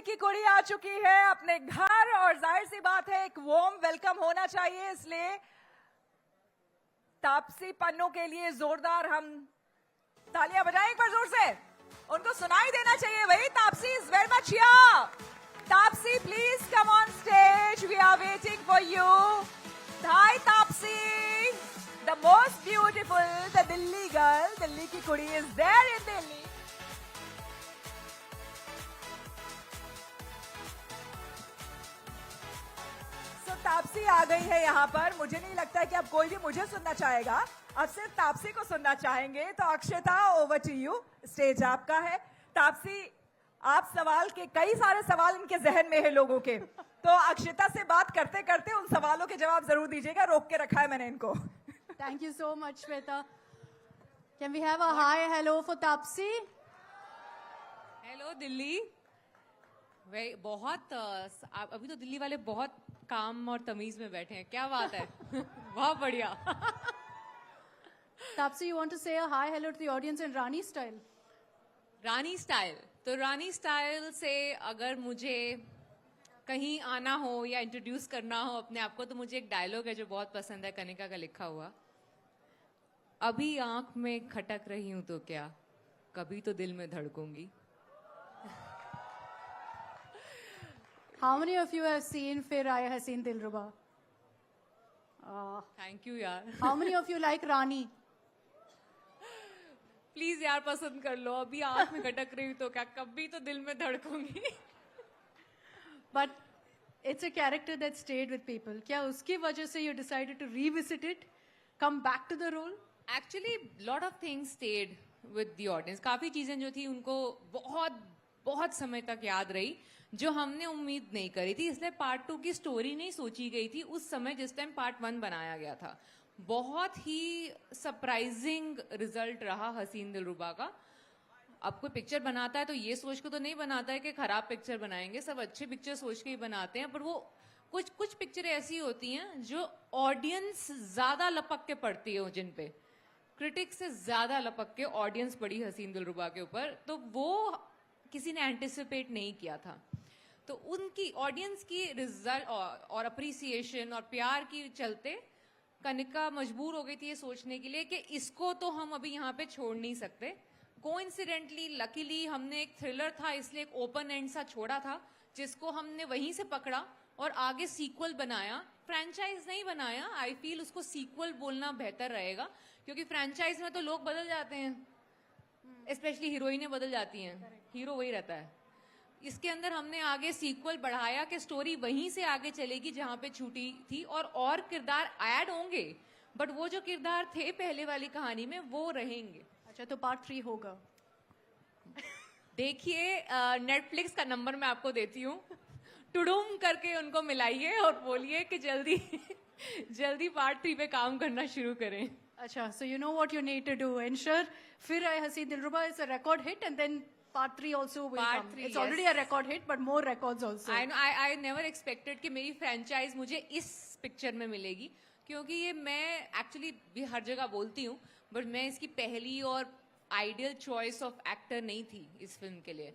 की कुड़ी आ चुकी है अपने घर और जाहिर सी बात है एक वार्म वेलकम होना चाहिए, इसलिए तापसी पन्नू के लिए जोरदार हम तालियां बजाएं एक बार जोर से, उनको सुनाई देना चाहिए भाई। Taapsee is very much here. Taapsee please come on stage, we are waiting for you. Hi Taapsee, the most beautiful, the Delhi girl, Delhi की कुड़ी is there in Delhi. Taapsee आ गई है यहाँ पर। मुझे नहीं लगता है कि अब कोई भी मुझे सुनना चाहेगा, अब सिर्फ तापसी को सुनना चाहेंगे। तो अक्षता, ओवर टू यू, स्टेज आपका है। तापसी, आप सवाल के कई सारे सवाल इनके जहन में है लोगों के, तो अक्षता से बात करते करते उन सवालों के जवाब जरूर दीजिएगा। रोक के रखा है मैंने इनको। Thank you so much Shweta. Can we have a hi hello for Taapsee? Hello Delhi. बहुत अभी तो दिल्ली वाले बहुत काम और तमीज में बैठे हैं, क्या बात है। बहुत बढ़िया। Taapsee, you want to say a hi hello to the audience in Rani style? Rani style, तो रानी स्टाइल से अगर मुझे कहीं आना हो या इंट्रोड्यूस करना हो अपने आप को, तो मुझे एक डायलॉग है जो बहुत पसंद है, कनिका का लिखा हुआ। अभी आंख में खटक रही हूं तो क्या, कभी तो दिल में धड़कूंगी। How many of you have seen Fir Aaya Haseen Dilruba? Thank you यार। How many of you like Rani? Please यार पसंद कर लो। अभी आंख में खटक रही हूं तो क्या, कभी तो दिल में धड़कूंगी। But it's a character that stayed with people. क्या उसकी वजह से you decided to revisit it, come back to the role? Actually, lot of things stayed with the audience. काफी चीजें जो थी उनको बहुत बहुत समय तक याद रही, जो हमने उम्मीद नहीं करी थी। इसलिए पार्ट 2 की स्टोरी नहीं सोची गई थी उस समय जिस टाइम पार्ट 1 बनाया गया था। बहुत ही सरप्राइजिंग रिजल्ट रहा हसीन दिलरुबा का। अब कोई पिक्चर बनाता है तो ये सोच के तो नहीं बनाता है कि खराब पिक्चर बनाएंगे, सब अच्छे पिक्चर सोच के ही बनाते हैं। पर वो कुछ पिक्चरें ऐसी होती हैं जो ऑडियंस ज्यादा लपक के पड़ती है, जिन पे क्रिटिक से ज्यादा लपक के ऑडियंस पड़ी हसीन दिलरुबा के ऊपर, तो वो किसी ने एंटिसिपेट नहीं किया था। तो उनकी ऑडियंस की रिजल्ट और अप्रिसिएशन और प्यार की चलते कनिका मजबूर हो गई थी ये सोचने के लिए कि इसको तो हम अभी यहाँ पे छोड़ नहीं सकते। कोइंसिडेंटली, लकीली हमने एक थ्रिलर था इसलिए एक ओपन एंड सा छोड़ा था, जिसको हमने वहीं से पकड़ा और आगे सीक्वल बनाया। फ्रेंचाइज नहीं बनाया, आई फील उसको सीक्वल बोलना बेहतर रहेगा, क्योंकि फ्रेंचाइज में तो लोग बदल जाते हैं, स्पेशली हीरोइनें बदल जाती हैं, हीरो वही रहता है। इसके अंदर हमने आगे सीक्वल बढ़ाया कि स्टोरी वहीं से आगे चलेगी जहां पे छूटी थी, और किरदार ऐड होंगे, बट वो जो किरदार थे पहले वाली कहानी में वो रहेंगे। अच्छा, तो पार्ट 3 होगा। देखिए, नेटफ्लिक्स का नंबर मैं आपको देती हूँ, टुडुम करके उनको मिलाइए और बोलिए कि जल्दी जल्दी पार्ट 3 पे काम करना शुरू करें। अच्छा, so you know what you need to do. Ensure Fir Aaya Haseen Dilruba is a record hit, and then part 3 also will come. It's yes. already a record hit, but more records also. I never expected कि मेरी franchise मुझे इस picture में मिलेगी, क्योंकि ये मैं actually भी हर जगह बोलती हूँ, बट मैं इसकी पहली और आइडियल चॉइस ऑफ एक्टर नहीं थी इस फिल्म के लिए।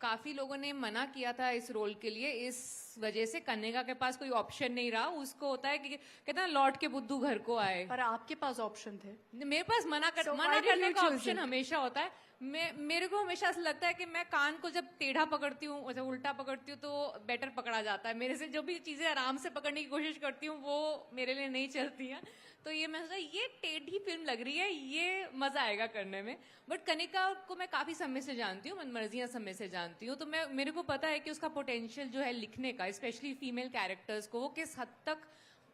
काफी लोगों ने मना किया था इस रोल के लिए, इस वजह से कन्या के पास कोई ऑप्शन नहीं रहा। उसको होता है कि कहते हैं लौट के बुद्धू घर को आए, पर आपके पास ऑप्शन थे। मेरे पास मना करने का ऑप्शन हमेशा होता है। मेरे को हमेशा ऐसा लगता है कि मैं कान को जब टेढ़ा पकड़ती हूँ, जब उल्टा पकड़ती हूँ, तो बेटर पकड़ा जाता है। मेरे से जो भी चीजें आराम से पकड़ने की कोशिश करती हूँ वो मेरे लिए नहीं चलती हैं। तो ये मैं सोचा ये टेढ़ी फिल्म लग रही है, ये मजा आएगा करने में। बट कनिका को मैं काफी समय से जानती हूँ, मनमर्जियां समय से जानती हूँ, तो मेरे को पता है कि उसका पोटेंशियल जो है लिखने का, स्पेशली फीमेल कैरेक्टर्स को, वो किस हद तक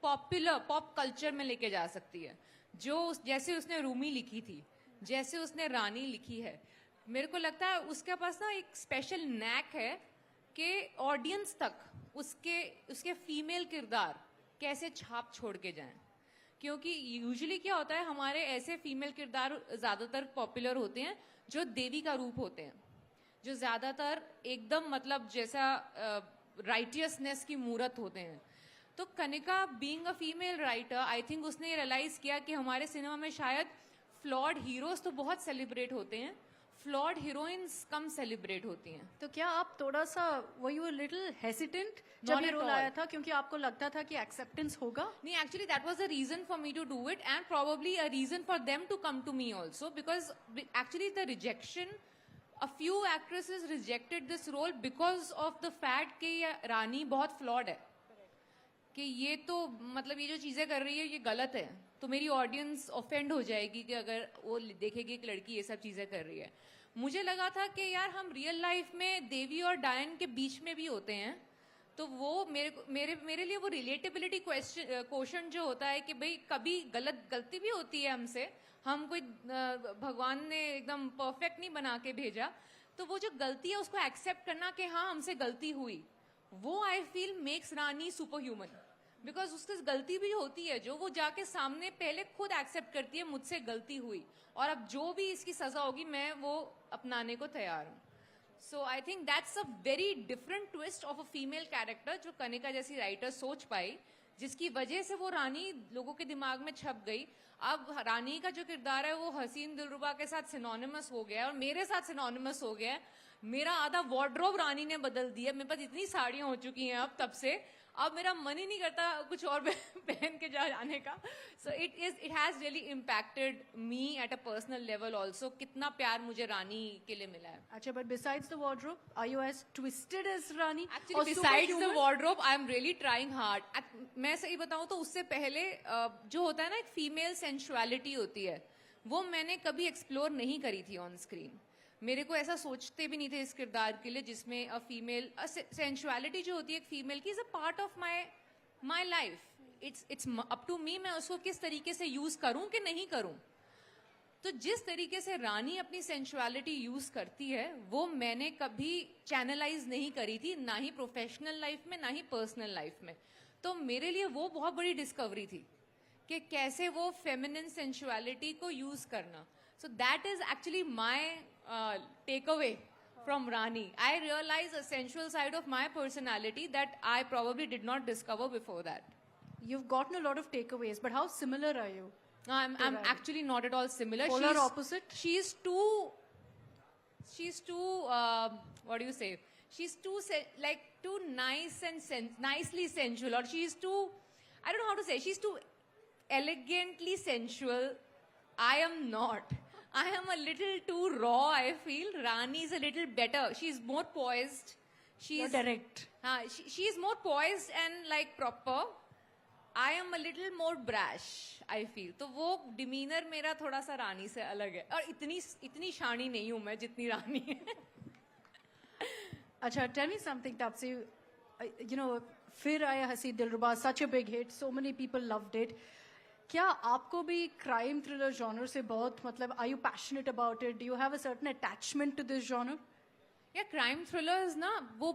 पॉप कल्चर में लेके जा सकती है। जैसे उसने रूमी लिखी थी, जैसे उसने रानी लिखी है, मेरे को लगता है उसके पास ना एक स्पेशल नैक है कि ऑडियंस तक उसके फीमेल किरदार कैसे छाप छोड़ के जाएं। क्योंकि यूजुअली क्या होता है, हमारे ऐसे फीमेल किरदार ज्यादातर पॉपुलर होते हैं जो देवी का रूप होते हैं, जो ज्यादातर एकदम मतलब जैसा राइटियसनेस की मूरत होते हैं। तो Kanika being a female writer, I think उसने रियलाइज किया कि हमारे सिनेमा में शायद फ्लॉड हीरोज तो बहुत सेलिब्रेट होते हैं, फ्लॉड हीरोइंस कम सेलिब्रेट होती हैं. तो क्या आप थोड़ा सा were you a little hesitant जब Not ये at रोल all. आया था, क्योंकि आपको लगता था कि एक्सेप्टेंस होगा? नहीं, actually that was the reason for me to do it and probably a reason for them to come to me also, because actually the rejection, a few actresses rejected this role because of the fact कि ये रानी बहुत flawed है, कि ये तो मतलब ये जो चीजें कर रही है ये गलत है, तो मेरी ऑडियंस ऑफेंड हो जाएगी कि अगर वो देखेगी एक लड़की ये सब चीजें कर रही है. मुझे लगा था कि यार हम रियल लाइफ में देवी और डायन के बीच में भी होते हैं, तो वो मेरे लिए वो रिलेटेबिलिटी क्वेश्चन जो होता है कि भाई कभी गलती भी होती है हमसे, हम कोई भगवान ने एकदम परफेक्ट नहीं बना के भेजा, तो वो जो गलती है उसको एक्सेप्ट करना कि हाँ हमसे गलती हुई, वो I feel makes Rani super human. Because उससे गलती भी होती है जो वो जाके सामने पहले खुद एक्सेप्ट करती है मुझसे गलती हुई, और अब जो भी इसकी सजा होगी मैं वो अपनाने को तैयार हूँ. So I think that's a very different twist of a female character जो कनिका जैसी राइटर सोच पाई, जिसकी वजह से वो रानी लोगों के दिमाग में छप गई. अब रानी का जो किरदार है वो हसीन दिलरुबा के साथ सिनोनिमस हो गया है और मेरे साथ सिनोनिमस हो गया है. मेरा आधा वार्डरोब रानी ने बदल दिया. मेरे पास इतनी साड़ियां हो चुकी हैं अब तब से, अब मेरा मन ही नहीं करता कुछ और पहन के जाने का. So it has really impacted me at a personal level also, कितना प्यार मुझे रानी के लिए मिला है. अच्छा, but besides the wardrobe, are you as twisted as Rani? Actually, besides the wardrobe, I am really trying hard. मैं सही बताऊं तो उससे पहले जो होता है ना एक फीमेल सेंसुअलिटी होती है, वो मैंने कभी एक्सप्लोर नहीं करी थी ऑन स्क्रीन. मेरे को ऐसा सोचते भी नहीं थे इस किरदार के लिए जिसमें अ फीमेल सेंसुअलिटी जो होती है एक फीमेल की is a part of my life. It's up to me मैं उसको किस तरीके से यूज करूं कि नहीं करूं. तो जिस तरीके से रानी अपनी सेंसुअलिटी यूज करती है वो मैंने कभी चैनलाइज नहीं करी थी, ना ही प्रोफेशनल लाइफ में ना ही पर्सनल लाइफ में. तो मेरे लिए वो बहुत बड़ी डिस्कवरी थी कि कैसे वो फेमिनिन सेंसुअलिटी को यूज करना. So that is actually my takeaway from Rani. I realized a sensual side of my personality that I probably did not discover before that. You've gotten a lot of takeaways, but how similar are you? I'm actually not at all similar. Polar opposite? She's too what do you say? She's too too nice and nicely sensual, or she's too, I don't know how to say, she's too elegantly sensual. I am not. I am a little too raw, I feel. Rani is a little better. She's more poised. She's You're direct. She's more poised and like proper. I am a little more brash, I feel. तो वो demeanor मेरा थोड़ा सा रानी से अलग है, और इतनी शानी नहीं हूँ मैं जितनी रानी है. अच्छा, tell me something, Taapsee. You know, फिर आया हसी दिलरुबा, such a big hit. So many people loved it. क्या आपको भी क्राइम थ्रिलर जॉनर से बहुत मतलब are you passionate about it? Do you have a certain attachment to this genre? या क्राइम थ्रिलर्स ना, वो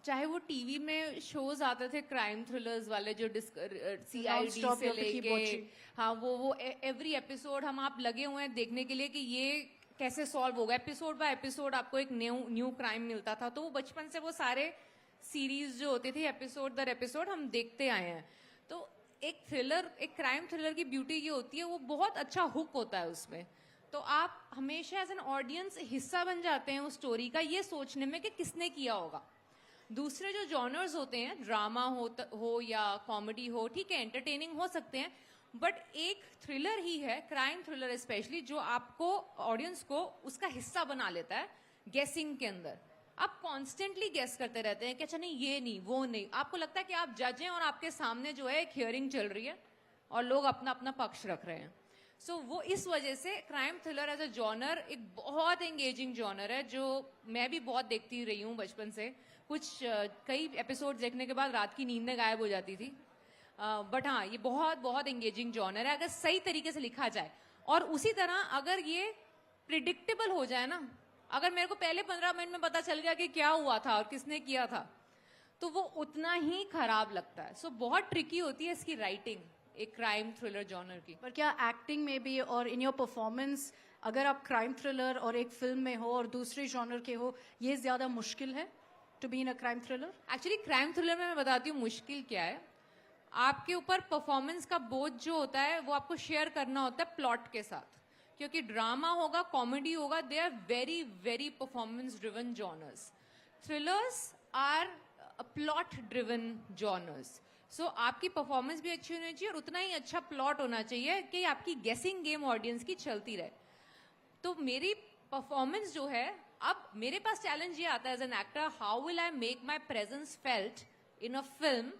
चाहे वो टीवी में शोज आते थे क्राइम थ्रिलर्स वाले जो CID से लेके, हाँ वो एवरी एपिसोड हम आप लगे हुए हैं देखने के लिए कि ये कैसे सॉल्व होगा. एपिसोड बाय एपिसोड आपको एक न्यू क्राइम मिलता था. तो वो बचपन से वो सारे सीरीज जो होते थे एपिसोड दर एपिसोड हम देखते आए हैं. तो एक क्राइम थ्रिलर की ब्यूटी ये होती है वो बहुत अच्छा हुक होता है उसमें. तो आप हमेशा एज एन ऑडियंस हिस्सा बन जाते हैं उस स्टोरी का, ये सोचने में कि किसने किया होगा. दूसरे जो जॉनर्स होते हैं, ड्रामा हो या कॉमेडी हो, ठीक है एंटरटेनिंग हो सकते हैं, बट एक थ्रिलर ही है, क्राइम थ्रिलर स्पेशली, जो आपको ऑडियंस को उसका हिस्सा बना लेता है गेसिंग के अंदर. आप कॉन्स्टेंटली गेस करते रहते हैं कि अच्छा नहीं ये नहीं वो नहीं. आपको लगता है कि आप जज हैं और आपके सामने जो है एक हियरिंग चल रही है और लोग अपना अपना पक्ष रख रहे हैं. सो वो इस वजह से crime thriller as a genre एक बहुत एंगेजिंग जॉनर है जो मैं भी बहुत देखती रही हूँ बचपन से. कई एपिसोड देखने के बाद रात की नींद गायब हो जाती थी. बट हाँ, ये बहुत बहुत एंगेजिंग जॉनर है अगर सही तरीके से लिखा जाए. और उसी तरह अगर ये प्रिडिक्टेबल हो जाए ना, अगर मेरे को पहले 15 मिनट में पता चल गया कि क्या हुआ था और किसने किया था, तो वो उतना ही खराब लगता है. सो बहुत ट्रिकी होती है इसकी राइटिंग एक क्राइम थ्रिलर जॉनर की. पर क्या एक्टिंग में भी और इन योर परफॉर्मेंस, अगर आप क्राइम थ्रिलर और एक फिल्म में हो और दूसरे जॉनर के हो, ये ज्यादा मुश्किल है to be in a crime thriller? Actually crime thriller में मैं बताती हूँ मुश्किल क्या है. आपके ऊपर परफॉर्मेंस का बोझ जो होता है वो आपको शेयर करना होता है प्लॉट के साथ, क्योंकि ड्रामा होगा, कॉमेडी होगा, they are very very performance driven genres. Thrillers are plot driven genres. So आपकी परफॉर्मेंस भी अच्छी होनी चाहिए और उतना ही अच्छा प्लॉट होना चाहिए कि आपकी गेसिंग गेम ऑडियंस की चलती रहे. तो मेरी परफॉर्मेंस जो है, अब मेरे पास चैलेंज ये आता है as an actor, how will I make my presence felt in a film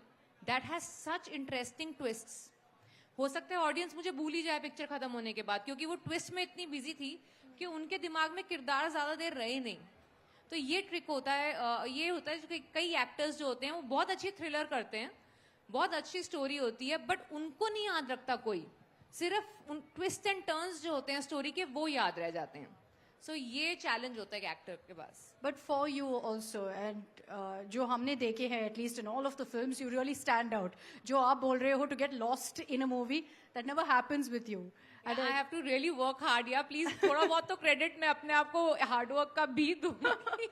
that has such interesting twists. हो सकता है ऑडियंस मुझे भूल ही जाए पिक्चर खत्म होने के बाद, क्योंकि वो ट्विस्ट में इतनी बिजी थी कि उनके दिमाग में किरदार ज्यादा देर रहे नहीं. तो ये ट्रिक होता है, ये होता है जो कि कई एक्टर्स जो होते हैं वो बहुत अच्छी थ्रिलर करते हैं, बहुत अच्छी स्टोरी होती है, बट उनको नहीं याद रखता कोई, सिर्फ उन ट्विस्ट एंड टर्न्स जो होते हैं स्टोरी के वो याद रह जाते हैं. सो ये चैलेंज होता है एक्टर के पास. But for you also, and जो हमने देखे हैं, at least in all of the films, you really stand out. जो आप बोल रहे हो to get lost in a movie, that never happens with you. And I have to really work hard. या प्लीज थोड़ा बहुत तो क्रेडिट मैं अपने आप को हार्ड वर्क का भी दूंगी.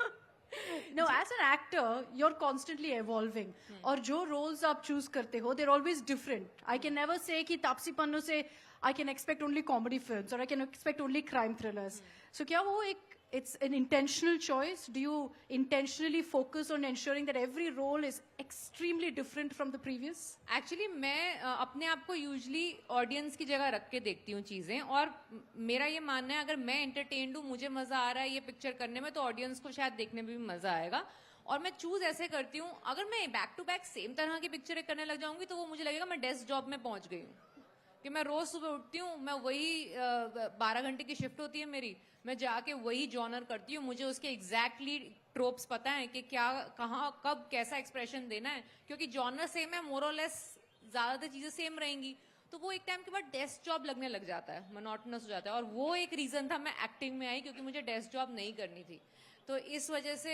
no, as an actor, you're constantly evolving. और जो roles आप choose करते हो, they're always different. I can never say कि तापसी पन्नू से I can expect only comedy films or I can expect only crime thrillers. So क्या वो एक it's an intentional choice? Do you intentionally focus on ensuring that every role is extremely different from the previous? Actually मैं अपने आप को usually audience की जगह रख के देखती हूँ चीजें, और मेरा ये मानना है अगर मैं एंटरटेन्ड हूँ, मुझे मजा आ रहा है ये पिक्चर करने में, तो ऑडियंस को शायद देखने में भी मजा आएगा. और मैं चूज ऐसे करती हूँ, अगर मैं बैक टू बैक सेम तरह की पिक्चरें करने लग जाऊंगी तो वो मुझे लगेगा मैं डेस्क जॉब में पहुंच गई हूँ. कि मैं रोज सुबह उठती हूँ, मैं वही 12 घंटे की शिफ्ट होती है मेरी, मैं जाके वही जॉनर करती हूँ, मुझे उसके एग्जैक्टली ट्रोप्स पता है कि क्या, कहाँ, कब, कैसा एक्सप्रेशन देना है, क्योंकि जॉनर सेम है, मोर और लेस ज्यादातर चीजें सेम रहेंगी. तो वो एक टाइम के बाद डेस्क जॉब लगने लग जाता है, मोनोटोनस हो जाता है. और वो एक रीजन था मैं एक्टिंग में आई, क्योंकि मुझे डेस्क जॉब नहीं करनी थी. तो इस वजह से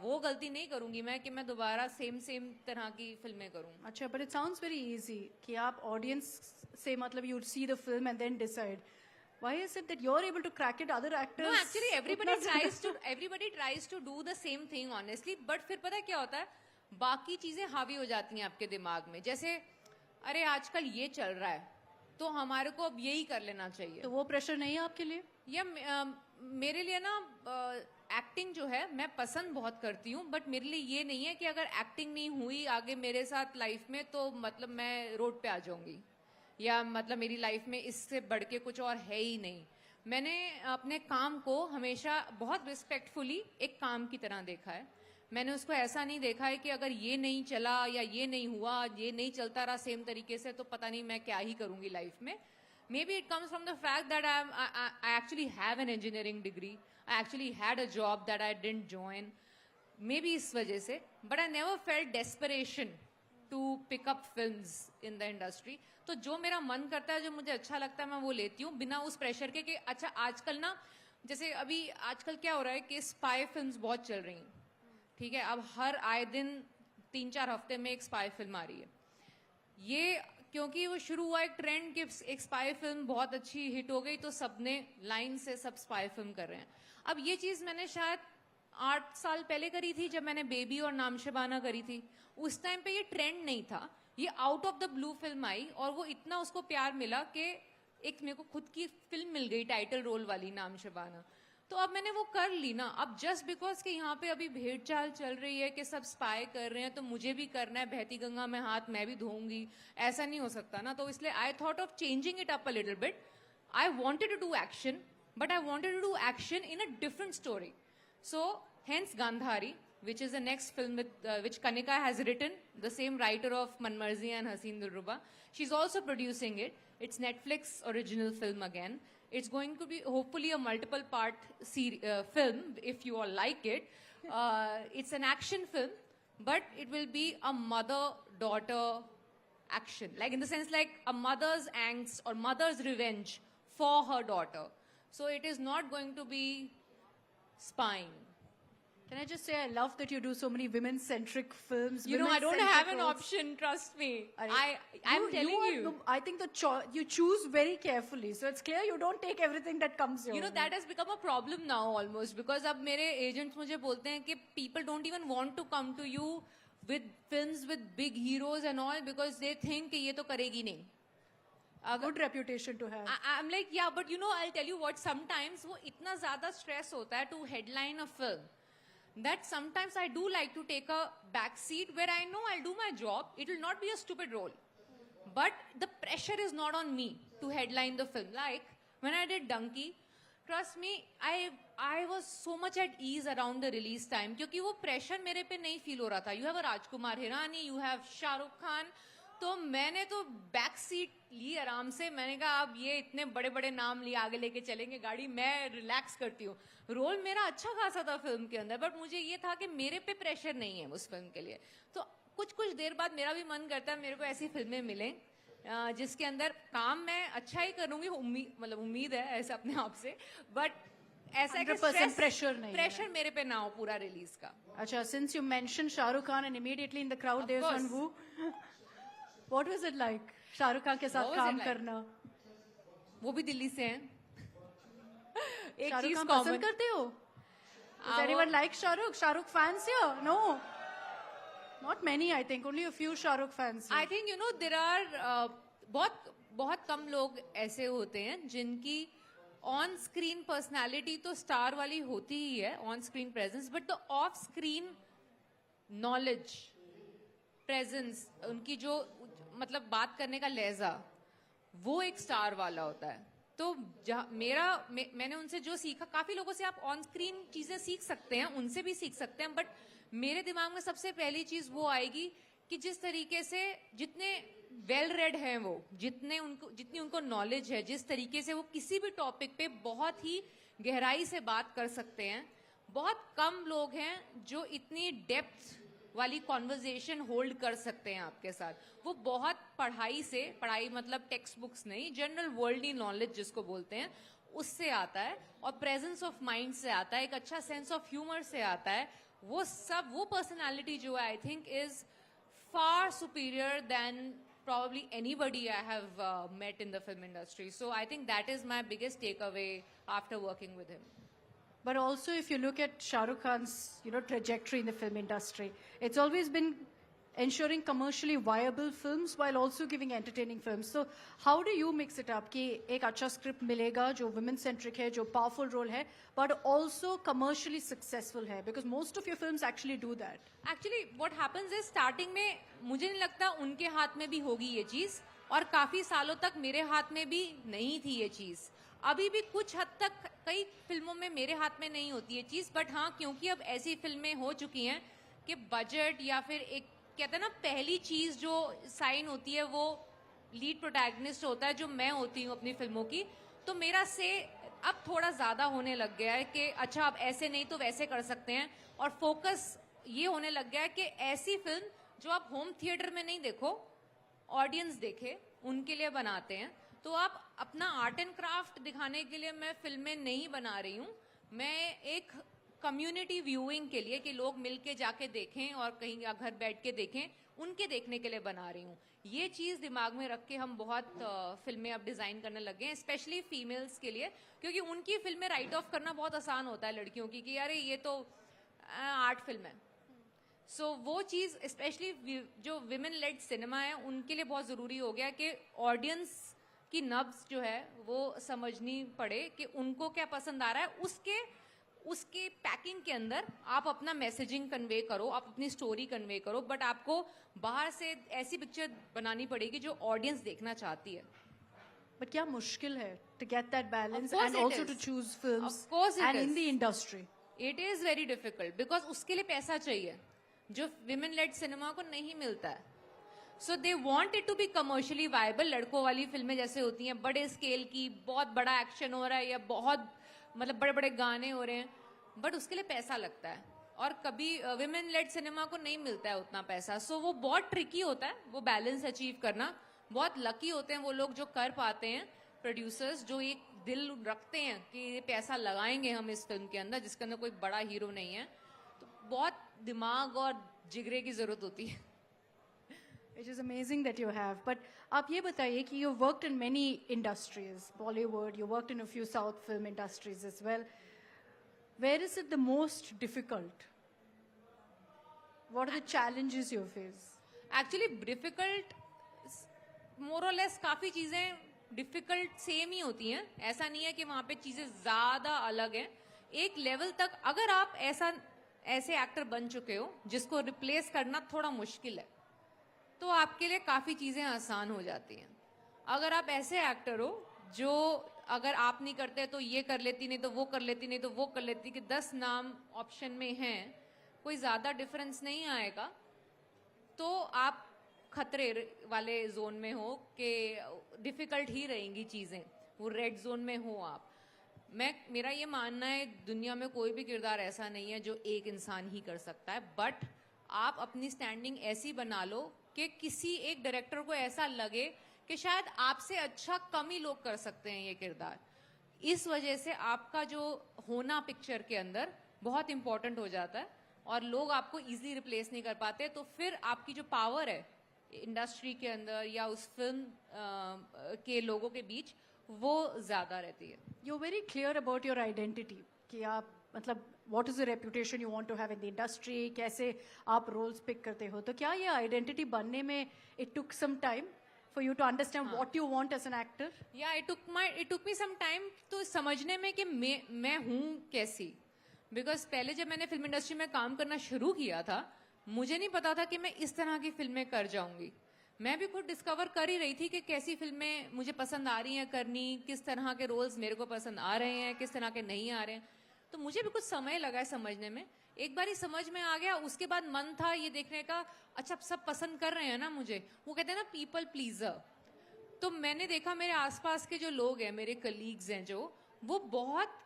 वो गलती नहीं करूंगी मैं कि मैं दोबारा सेम तरह की फिल्में करूं. अच्छा, but it sounds very easy कि आप audience से मतलब you see the film and then decide. Why is it that you're able to crack it, other actors? No, actually everybody tries to do the same thing honestly, but फिर पता है क्या होता है, बाकी चीजें हावी हो जाती हैं आपके दिमाग में. जैसे अरे आजकल ये चल रहा है तो हमारे को अब यही कर लेना चाहिए. तो वो प्रेशर नहीं है आपके लिए? या मेरे लिए ना एक्टिंग जो है मैं पसंद बहुत करती हूँ, बट मेरे लिए ये नहीं है कि अगर एक्टिंग नहीं हुई आगे मेरे साथ लाइफ में तो मतलब मैं रोड पे आ जाऊंगी, या मतलब मेरी लाइफ में इससे बढ़ के कुछ और है ही नहीं. मैंने अपने काम को हमेशा बहुत रिस्पेक्टफुली एक काम की तरह देखा है. मैंने उसको ऐसा नहीं देखा है कि अगर ये नहीं चला या ये नहीं हुआ, ये नहीं चलता रहा सेम तरीके से, तो पता नहीं मैं क्या ही करूंगी लाइफ में. Maybe it comes from the fact that I actually have an engineering degree. I actually had a job that I didn't join. Maybe इस वजह से. But I never felt desperation to pick up films in the industry. तो जो मेरा मन करता है, जो मुझे अच्छा लगता है, मैं वो लेती हूँ बिना उस प्रेशर के कि अच्छा आजकल ना, जैसे अभी आजकल क्या हो रहा है कि स्पाई फिल्म्स बहुत चल रही हैं. ठीक है, अब हर आए दिन 3-4 हफ्ते में एक स्पाई फिल्म आ रही है. ये क्योंकि वो शुरू हुआ एक ट्रेंड कि एक स्पाई फिल्म बहुत अच्छी हिट हो गई तो सबने लाइन से सब स्पाई फिल्म कर रहे हैं. अब ये चीज मैंने शायद 8 साल पहले करी थी, जब मैंने बेबी और नाम शबाना करी थी. उस टाइम पे ये ट्रेंड नहीं था, ये out of the blue film आई और वो इतना उसको प्यार मिला कि एक मेरे को खुद की फिल्म मिल गई टाइटल रोल वाली, नाम शबाना. तो अब मैंने वो कर ली ना. अब जस्ट बिकॉज कि यहाँ पे अभी भेड़ चाल चल रही है कि सब स्पाई कर रहे हैं तो मुझे भी करना है, बहती गंगा में हाथ मैं भी धोऊंगी, ऐसा नहीं हो सकता ना. तो इसलिए I thought of changing it up a little bit. I wanted to do action, but I wanted to do action in a different story. So hence Gandhari, which is the next film which Kanika has written, the same writer of Manmarzi and Haseen Dilruba. She's also producing it. It's Netflix original film again. It's going to be hopefully a multiple part film if you all like it. It's an action film, but it will be a mother-daughter action. Like in the sense like a mother's angst or mother's revenge for her daughter. So it is not going to be spying. Can I just say I love that you do so many women-centric films. You know, I don't have an option, trust me. I'm telling you. I think you choose very carefully. So it's clear you don't take everything that comes your You know, way. that has become a problem now almost. Because अब मेरे agents मुझे बोलते हैं कि people don't even want to come to you with films with big heroes and all because they think कि ये तो करेगी नहीं. Good reputation to have. I'm like, yeah, but you know, I'll tell you what, sometimes वो इतना ज्यादा stress होता है to headline a film that sometimes I do like to take a back seat where I know I'll do my job. It will not be a stupid role. But the pressure is not on me to headline the film. Like, when I did Donkey, trust me, I was so much at ease around the release time क्योंकि वो pressure मेरे पे नहीं feel हो रहा था. You have a Rajkumar Hirani, you have Shahrukh Khan. तो मैंने तो बैक सीट ली आराम से. मैंने कहा अब ये इतने बड़े बड़े नाम लिए आगे लेके चलेंगे गाड़ी, मैं रिलैक्स करती हूँ. रोल मेरा अच्छा खासा था फिल्म के अंदर, बट मुझे ये था कि मेरे पे प्रेशर नहीं है उस फिल्म के लिए. तो कुछ देर बाद मेरा भी मन करता है मेरे को ऐसी फिल्में मिलें जिसके अंदर काम मैं अच्छा ही करूंगी. उम्मीद है ऐसा अपने आप से, बट ऐसा है कि 100% प्रेशर नहीं है. प्रेशर मेरे पे ना हो पूरा रिलीज का. अच्छा, since you mentioned Shahrukh Khan and immediately in the crowd there's one who. What was it like Shahrukh Khan के साथ काम करना? वो भी दिल्ली से हैं. एक शाहरुख चीज खान कॉमन पसंद करते हो? Does anyone like Shahrukh fans here? No. Not many, I think. Only a few Shahrukh fans here. I think you know there are बहुत कम लोग ऐसे होते हैं जिनकी ऑन स्क्रीन पर्सनैलिटी तो स्टार वाली होती ही है, on screen presence, but the off screen knowledge presence, उनकी जो मतलब बात करने का लहजा, वो एक स्टार वाला होता है. तो मैंने उनसे जो सीखा, काफी लोगों से आप ऑन स्क्रीन चीजें सीख सकते हैं, उनसे भी सीख सकते हैं, बट मेरे दिमाग में सबसे पहली चीज वो आएगी कि जिस तरीके से जितने वेल रेड हैं वो, जितनी उनको नॉलेज है, जिस तरीके से वो किसी भी टॉपिक पे बहुत ही गहराई से बात कर सकते हैं. बहुत कम लोग हैं जो इतनी डेप्थ वाली कॉन्वर्जेशन होल्ड कर सकते हैं आपके साथ. वो बहुत पढ़ाई मतलब टेक्स्ट बुक्स नहीं, जनरल वर्ल्डली नॉलेज जिसको बोलते हैं, उससे आता है, और प्रेजेंस ऑफ माइंड से आता है, एक अच्छा सेंस ऑफ ह्यूमर से आता है. वो पर्सनालिटी जो है I think is far superior than probably anybody I have met in the film industry. So I think that is my biggest takeaway after working with him. But also, if you look at Shah Rukh Khan's, trajectory in the film industry, it's always been ensuring commercially viable films while also giving entertaining films. So, how do you mix it up? कि एक अच्छा script मिलेगा जो women centric है, जो powerful role है, but also commercially successful है, because most of your films actually do that. Actually, what happens is starting में मुझे नहीं लगता उनके हाथ में भी होगी ये चीज, और काफी सालों तक मेरे हाथ में भी नहीं थी ये चीज. अभी भी कुछ हद तक कई फिल्मों में मेरे हाथ में नहीं होती ये चीज, बट हाँ, क्योंकि अब ऐसी फिल्में हो चुकी हैं कि बजट या फिर एक कहते हैं ना, पहली चीज जो साइन होती है वो लीड प्रोटैगनिस्ट होता है, जो मैं होती हूँ अपनी फिल्मों की. तो मेरा से अब थोड़ा ज्यादा होने लग गया है कि अच्छा अब ऐसे नहीं तो वैसे कर सकते हैं, और फोकस ये होने लग गया है कि ऐसी फिल्म जो आप होम थिएटर में नहीं देखो, ऑडियंस देखे, उनके लिए बनाते हैं. तो आप अपना आर्ट एंड क्राफ्ट दिखाने के लिए मैं फिल्में नहीं बना रही हूँ, मैं एक कम्युनिटी व्यूइंग के लिए कि लोग मिलके जाके देखें और कहीं या घर बैठ के देखें, उनके देखने के लिए बना रही हूँ. ये चीज दिमाग में रख के हम बहुत फिल्में अब डिजाइन करने लगे हैं, स्पेशली फीमेल्स के लिए, क्योंकि उनकी फिल्में राइट ऑफ करना बहुत आसान होता है लड़कियों की कि अरे ये तो आर्ट फिल्म है. सो वो चीज स्पेशली जो विमेन लेड सिनेमा है उनके लिए बहुत जरूरी हो गया कि ऑडियंस की नब्ज जो है वो समझनी पड़े कि उनको क्या पसंद आ रहा है. उसके पैकिंग के अंदर आप अपना मैसेजिंग कन्वे करो, आप अपनी स्टोरी कन्वे करो, बट आपको बाहर से ऐसी पिक्चर बनानी पड़ेगी जो ऑडियंस देखना चाहती है. But क्या मुश्किल है to get that balance Of course and it also is. to choose films Of course it and in is. the industry. It is very difficult because उसके लिए पैसा चाहिए जो विमेन लेड सिनेमा को नहीं मिलता है. So they want it to be commercially viable. लड़कों वाली फिल्में जैसे होती हैं बड़े स्केल की, बहुत बड़ा एक्शन हो रहा है या बहुत मतलब बड़े बड़े गाने हो रहे हैं, बट उसके लिए पैसा लगता है, और कभी विमेन लेड सिनेमा को नहीं मिलता है उतना पैसा. सो वो बहुत ट्रिकी होता है वो बैलेंस अचीव करना. बहुत लकी होते हैं वो लोग जो कर पाते हैं, प्रोड्यूसर्स जो एक दिल रखते हैं कि ये पैसा लगाएंगे हम इस फिल्म के अंदर जिसके अंदर कोई बड़ा हीरो नहीं है. तो बहुत दिमाग और जिगरे की जरूरत होती है. It is amazing that you have. But आप ये बताइए कि you worked in many industries, Bollywood, you worked in a few South film industries as well. Where is it the most difficult? What are the challenges you face? Actually difficult more or less काफी चीजें difficult same ही होती हैं, ऐसा नहीं है कि वहां पे चीजें ज्यादा अलग हैं। एक लेवल तक अगर आप ऐसे एक्टर बन चुके हो जिसको रिप्लेस करना थोड़ा मुश्किल है, तो आपके लिए काफी चीजें आसान हो जाती हैं। अगर आप ऐसे एक्टर हो जो अगर आप नहीं करते तो ये कर लेती, नहीं तो वो कर लेती, नहीं तो वो कर लेती, कि 10 नाम ऑप्शन में हैं, कोई ज्यादा डिफरेंस नहीं आएगा, तो आप खतरे वाले जोन में हो कि डिफिकल्ट ही रहेंगी चीजें, वो रेड जोन में हो आप। मेरा ये मानना है दुनिया में कोई भी किरदार ऐसा नहीं है जो एक इंसान ही कर सकता है, बट आप अपनी स्टैंडिंग ऐसी बना लो कि किसी एक डायरेक्टर को ऐसा लगे कि शायद आपसे अच्छा कम ही लोग कर सकते हैं ये किरदार। इस वजह से आपका जो होना पिक्चर के अंदर बहुत इंपॉर्टेंट हो जाता है और लोग आपको इजीली रिप्लेस नहीं कर पाते, तो फिर आपकी जो पावर है इंडस्ट्री के अंदर या उस फिल्म के लोगों के बीच, वो ज्यादा रहती है। You're very clear about your identity कि आप मतलब what is the reputation you want to have in the industry, कैसे आप roles pick करते हो, तो क्या ये identity बनने में it took some time for you to understand what you want as an actor? Yeah, it took me some time तो समझने में कि मैं हूँ कैसी, बिकॉज पहले जब मैंने फिल्म इंडस्ट्री में काम करना शुरू किया था, मुझे नहीं पता था कि मैं इस तरह की फिल्में कर जाऊंगी। मैं भी खुद डिस्कवर कर ही रही थी कि कैसी फिल्में मुझे पसंद आ रही हैं करनी, किस तरह के रोल्स मेरे को पसंद आ रहे हैं, किस तरह के नहीं आ रहे हैं। तो मुझे भी कुछ समय लगा है समझने में। एक बार ही समझ में आ गया, उसके बाद मन था ये देखने का, अच्छा सब पसंद कर रहे हैं ना मुझे, वो कहते हैं ना पीपल प्लीजर। तो मैंने देखा मेरे आसपास के जो लोग हैं, मेरे कलीग्स हैं जो, वो बहुत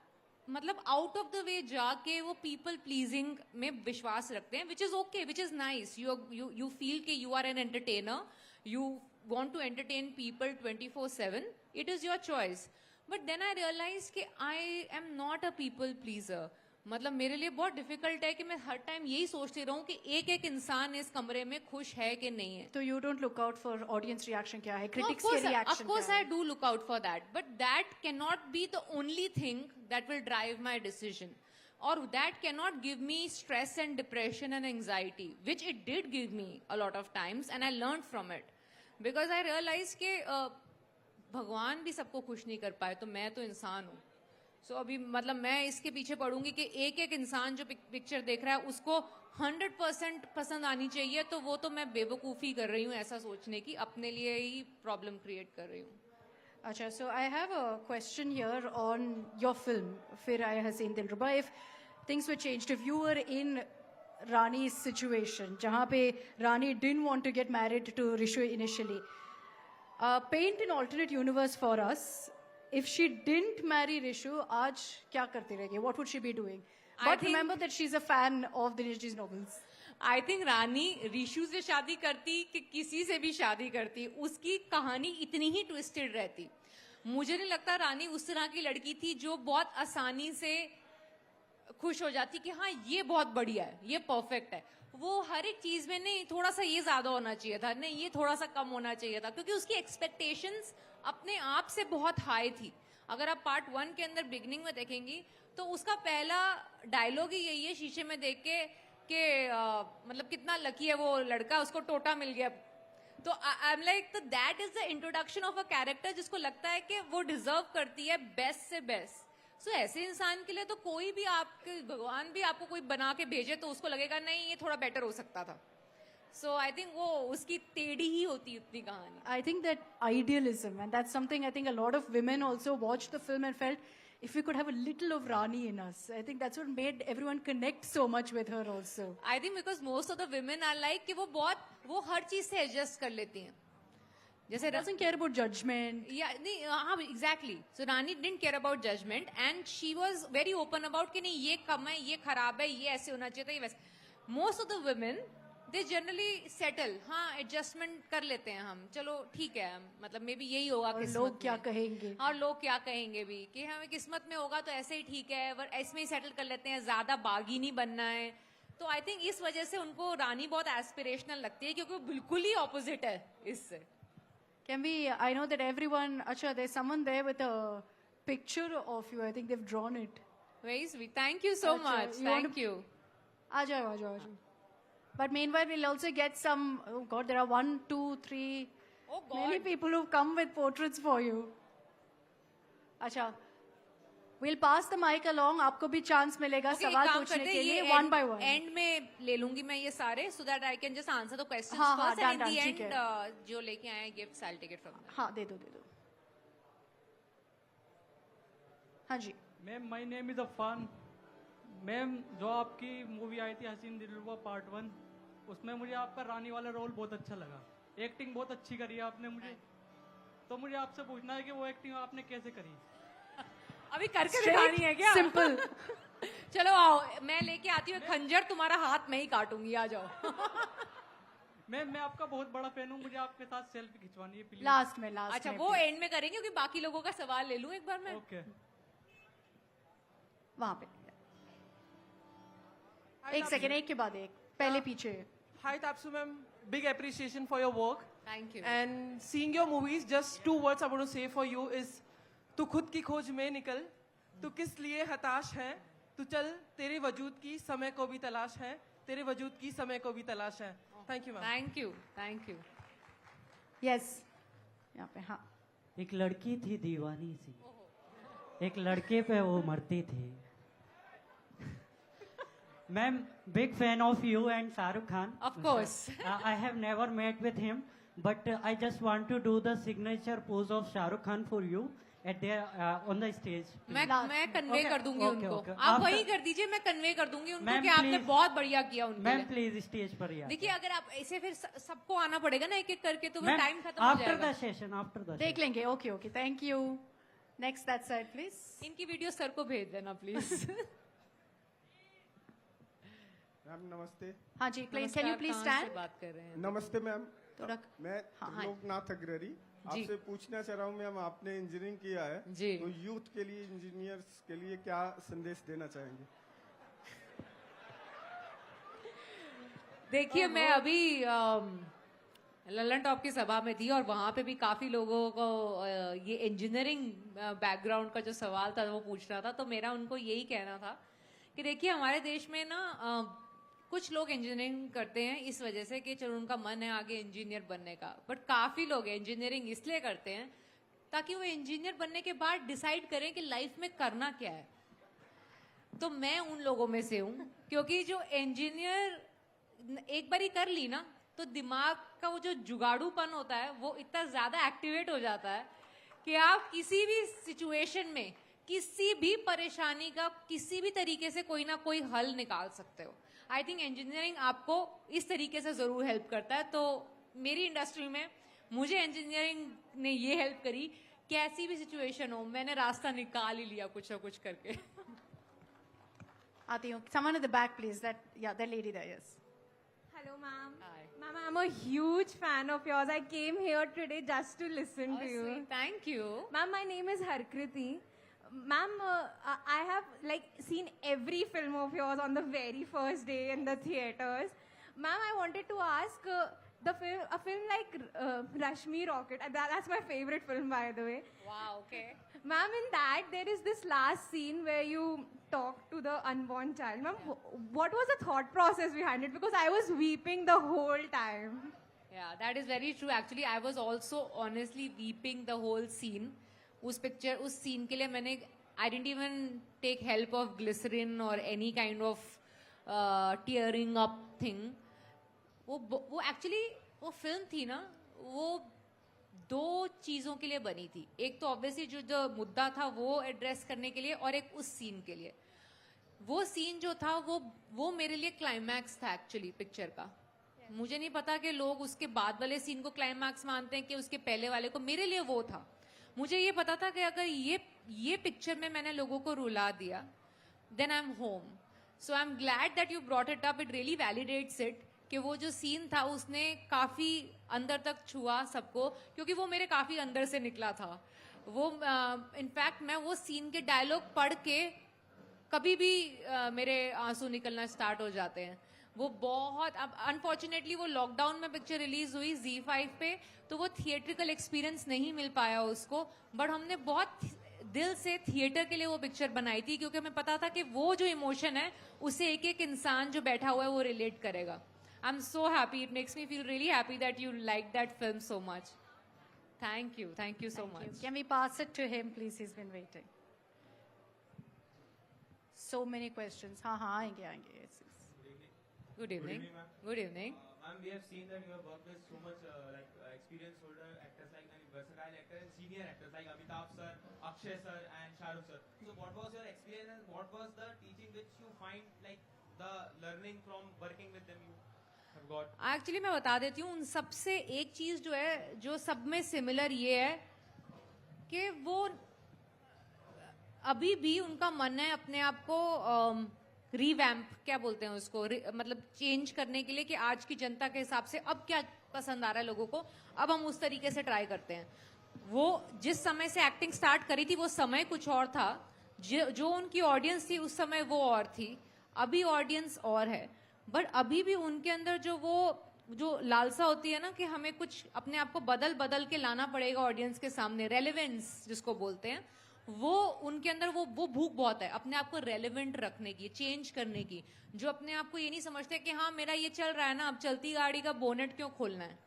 मतलब आउट ऑफ द वे जाके वो पीपल प्लीजिंग में विश्वास रखते हैं, which is okay, which is nice. You feel कि you are an entertainer, you want to entertain people 24/7, it is your choice. But then I realized कि I am not a people pleaser. मतलब मेरे लिए बहुत difficult है कि मैं हर time यही सोचती रहूं कि एक एक इंसान इस कमरे में खुश है कि नहीं है। तो you don't look out for audience reaction क्या है, critics के reaction of course I do look out for that, but that cannot be the only thing that will drive my decision, or that cannot give me stress and depression and anxiety, which it did give me a lot of times, and I learned from it because I realized कि भगवान भी सबको खुश नहीं कर पाए, तो मैं तो इंसान हूँ। सो अभी मतलब मैं इसके पीछे पड़ूंगी कि एक एक इंसान जो पिक्चर देख रहा है उसको 100% पसंद आनी चाहिए, तो वो तो मैं बेवकूफ़ी कर रही हूँ ऐसा सोचने की, अपने लिए ही प्रॉब्लम क्रिएट कर रही हूँ। अच्छा, so I have a question here on your film, फिर आया हसीन दिलरुबा. If things were changed, if you were in Rani's situation, जहाँ पे Rani didn't want to get married to Rishu initially, paint an alternate universe for us. If she didn't marry Rishu, आज क्या करती रहेगी? What would she be doing? But remember that she's a fan of Dinesh Ji's novels. I think Rani Rishu से शादी करती कि किसी से भी शादी करती, उसकी कहानी इतनी ही ट्विस्टेड रहती। मुझे नहीं लगता रानी उस तरह की लड़की थी जो बहुत आसानी से खुश हो जाती कि हाँ ये बहुत बढ़िया है, ये परफेक्ट है। वो हर एक चीज में नहीं, थोड़ा सा ये ज्यादा होना चाहिए था, नहीं ये थोड़ा सा कम होना चाहिए था, क्योंकि उसकी एक्सपेक्टेशंस अपने आप से बहुत हाई थी। अगर आप पार्ट 1 के अंदर बिगनिंग में देखेंगी तो उसका पहला डायलॉग ही यही है शीशे में देख के कि मतलब कितना लकी है वो लड़का, उसको टोटा मिल गया। तो आई एम लाइक, तो that is the introduction of a character जिसको लगता है कि वो डिजर्व करती है बेस्ट से बेस्ट। सो ऐसे इंसान के लिए तो कोई भी आपके भगवान भी आपको कोई बना के भेजे तो उसको लगेगा नहीं ये थोड़ा बेटर हो सकता था। सो आई थिंक वो उसकी टेढ़ी ही होती उतनी कहानी। I think that idealism, and that's something I think a lot of women also watched the film and felt, if we could have a little of Rani in us. I think that's what made everyone connect so much with her also. I think because most of the women are like कि वो हर चीज से adjust कर लेती हैं। जैसे Doesn't care about judgment. या नहीं, हाँ exactly. So Rani didn't care about judgment and she was very open about कि नहीं ये कम है, ये खराब है, ये ऐसे होना चाहिए था, ये वैसे। Most of the women they generally settle, हाँ एडजस्टमेंट कर लेते हैं हम, चलो ठीक है, मतलब मे बी यही होगा और किस्मत लोग क्या में। कहेंगे? और लोग क्या कहेंगे भी कि हमें किस्मत में होगा तो ऐसे ही ठीक है, पर इसमें ही सेटल कर लेते हैं, ज्यादा बागी नहीं बनना है। तो आई थिंक इस वजह से उनको रानी बहुत एस्पिरेशनल लगती है, क्योंकि वो बिल्कुल ही ऑपोजिट है इससे। Can we, I know that everyone, Acha, there's someone there with a picture of you. I think they've drawn it. Very sweet, thank you so अच्छा, much, you want thank you. आ जाओ. But meanwhile, we'll also get some, oh God, there are 1, 2, 3, Oh Many God. people who've come with portraits for you. अच्छा, we'll pass the mic along. आपको भी chance मिलेगा Okay, एक सवाल काम पूछने करते के हैं, लिए ये one by one. एंड में ले लूंगी मैं ये सारे, so that I can just answer the questions हाँ, हाँ, first, and in done, the ठीक end है। जो लेके आए हैं gifts, I'll take it from there. हाँ, दे दो. हाँ जी. Ma'am my name is Afaan. Ma'am जो आपकी मूवी आई थी हसीन दिलरुबा पार्ट 1, उसमें मुझे आपका रानी वाला रोल बहुत अच्छा लगा। एक्टिंग बहुत अच्छी करी है आपने मुझे। तो मुझे आपसे पूछना है कि वो एक्टिंग आपने कैसे करी? अभी करके दिखानी है क्या? Simple. चलो आओ, मैं लेके आती हूँ खंजर, तुम्हारा हाथ मैं ही काटूंगी, आ जाओ। मैम मैं आपका बहुत बड़ा फैन हूँ, मुझे आपके साथ सेल्फी खिंचवानी है प्लीज। लास्ट में अच्छा वो एंड में करेंगे, क्योंकि बाकी लोगों का सवाल ले लूं एक बार मैं। ओके। वहां पे एक सेकेंड, एक के बाद एक, पहले पीछे. Hi Tapsu ma'am, big appreciation for your work. Thank you. And seeing your movies, just 2 words I want to say for you is, तू खुद की खोज में निकल, तू किस लिए हताश है, तू चल, तेरे वजूद की समय को भी तलाश है, तेरे वजूद की समय को भी तलाश है. Thank you ma'am. Thank you. Yes, यहाँ पे. हाँ, एक लड़की थी दीवानी सी, एक लड़के पे वो मरती थी। Ma'am big fan of you and Shahrukh Khan. Of course. I have never met with him, but I just want to do the signature pose of Shahrukh Khan for you at their on the stage. मैं convey Okay, कर दूंगी okay, उनको। okay. आप आप- वही कर दीजिए, मैं कन्वे कर दूंगी उनको Ma'am, कि आपने please- बहुत बढ़िया किया उनके मैम लिए। प्लीज स्टेज पर ही देखिए अगर आप ऐसे फिर सबको आना पड़ेगा ना एक एक करके, तो वो मैम टाइम खत्म हो आफ्टर जाएगा। द सेशन, आफ्टर द देख लेंगे. Okay, thank you. Next that side please. इनकी वीडियो सर को भेज देना प्लीज। मैम नमस्ते। हाँ जी, please can you please stand. बात कर रहे हैं। नमस्ते मैम। थोड़ा मैं हाँ, हाँ। लोकनाथ अग्ररी जी। आपसे पूछना चाह रहा हूँ मैम, आपने इंजीनियरिंग किया है जी। तो यूथ के लिए, इंजीनियर्स के लिए क्या संदेश देना चाहेंगे? देखिए मैं अभी ललन टॉप की सभा में थी और वहां पे भी काफी लोगों को ये इंजीनियरिंग बैकग्राउंड का जो सवाल था वो पूछ रहा था, तो मेरा उनको यही कहना था कि देखिए हमारे देश में ना कुछ लोग इंजीनियरिंग करते हैं इस वजह से कि चलो उनका मन है आगे इंजीनियर बनने का, बट काफी लोग इंजीनियरिंग इसलिए करते हैं ताकि वो इंजीनियर बनने के बाद डिसाइड करें कि लाइफ में करना क्या है। तो मैं उन लोगों में से हूँ, क्योंकि जो इंजीनियर एक बार ही कर ली ना तो दिमाग का वो जो जुगाड़ूपन होता है वो इतना ज्यादा एक्टिवेट हो जाता है कि आप किसी भी सिचुएशन में किसी भी परेशानी का किसी भी तरीके से कोई ना कोई हल निकाल सकते हो। आई थिंक इंजीनियरिंग आपको इस तरीके से जरूर हेल्प करता है। तो मेरी इंडस्ट्री में मुझे इंजीनियरिंग ने ये हेल्प करी, कैसी भी सिचुएशन हो मैंने रास्ता निकाल ही लिया कुछ ना कुछ करके। आती हूँ. Someone at the back please. That lady there. Yes. Hello, ma'am. Hi. Ma'am, I'm a huge fan of yours. I came here today just to listen to you. Thank you. Ma'am, my name is Harkriti. Ma'am, I have seen every film of yours on the very first day in the theaters. Ma'am, I wanted to ask a film like Rashmi Rocket. That's my favorite film, by the way. वाह okay. Ma'am, in that there is this last scene where you talk to the unborn child. Ma'am, what was the thought process behind it? Because I was weeping the whole time. Yeah, that is very true. Actually, I was also honestly weeping the whole scene. उस scene के लिए मैंने I didn't even take help of glycerin or any kind of tearing up thing. वो actually वो film थी ना, वो दो चीजों के लिए बनी थी। एक तो ऑब्वियसली जो मुद्दा था वो एड्रेस करने के लिए, और एक उस सीन के लिए। वो सीन जो था वो मेरे लिए क्लाइमैक्स था एक्चुअली पिक्चर का। मुझे नहीं पता कि लोग उसके बाद वाले सीन को क्लाइमैक्स मानते हैं कि उसके पहले वाले को। मेरे लिए वो था। मुझे ये पता था कि अगर ये पिक्चर में मैंने लोगों को रुला दिया then I am home. So I am glad that you brought it up. It really validates it कि वो जो सीन था उसने काफी अंदर तक छुआ सबको, क्योंकि वो मेरे काफी अंदर से निकला था वो। इनफैक्ट मैं वो सीन के डायलॉग पढ़ के कभी भी मेरे आंसू निकलना स्टार्ट हो जाते हैं। वो बहुत, अब अनफॉर्चुनेटली वो लॉकडाउन में पिक्चर रिलीज हुई ZEE5 पे, तो वो थिएट्रिकल एक्सपीरियंस नहीं मिल पाया उसको, बट हमने बहुत दिल से थिएटर के लिए वो पिक्चर बनाई थी, क्योंकि हमें पता था कि वो जो इमोशन है उसे एक एक इंसान जो बैठा हुआ है वो रिलेट करेगा। I am so happy, it makes me feel really happy that you like that film so much. Thank you so much. Can we pass it to him, please? He's been waiting. So many questions. हाँ आएंगे. Yes. Good evening. Good evening. Ma'am, we have seen that you have worked with so much experienced older actors like and versatile actors and senior actors like Amitabh sir, Akshay sir, and Shah Rukh sir. So, what was your experience and what was the teaching which you find like the learning from working with them you have got? Actually मैं बता देती हूँ, उन सबसे एक चीज जो है, जो सब में सिमिलर ये है कि वो अभी भी उनका मन है अपने आप को रिवैम्प, क्या बोलते हैं उसको, मतलब चेंज करने के लिए कि आज की जनता के हिसाब से अब क्या पसंद आ रहा है लोगों को, अब हम उस तरीके से ट्राई करते हैं. वो जिस समय से एक्टिंग स्टार्ट करी थी वो समय कुछ और था, जो उनकी ऑडियंस थी उस समय वो और थी, अभी ऑडियंस और है. बट अभी भी उनके अंदर जो लालसा होती है ना कि हमें कुछ अपने आप को बदल के लाना पड़ेगा ऑडियंस के सामने, रेलेवेंस जिसको बोलते हैं, वो उनके अंदर वो भूख बहुत है अपने आप को रेलेवेंट रखने की, चेंज करने की. जो अपने आप को ये नहीं समझते कि हाँ मेरा ये चल रहा है ना, अब चलती गाड़ी का बोनेट क्यों खोलना है,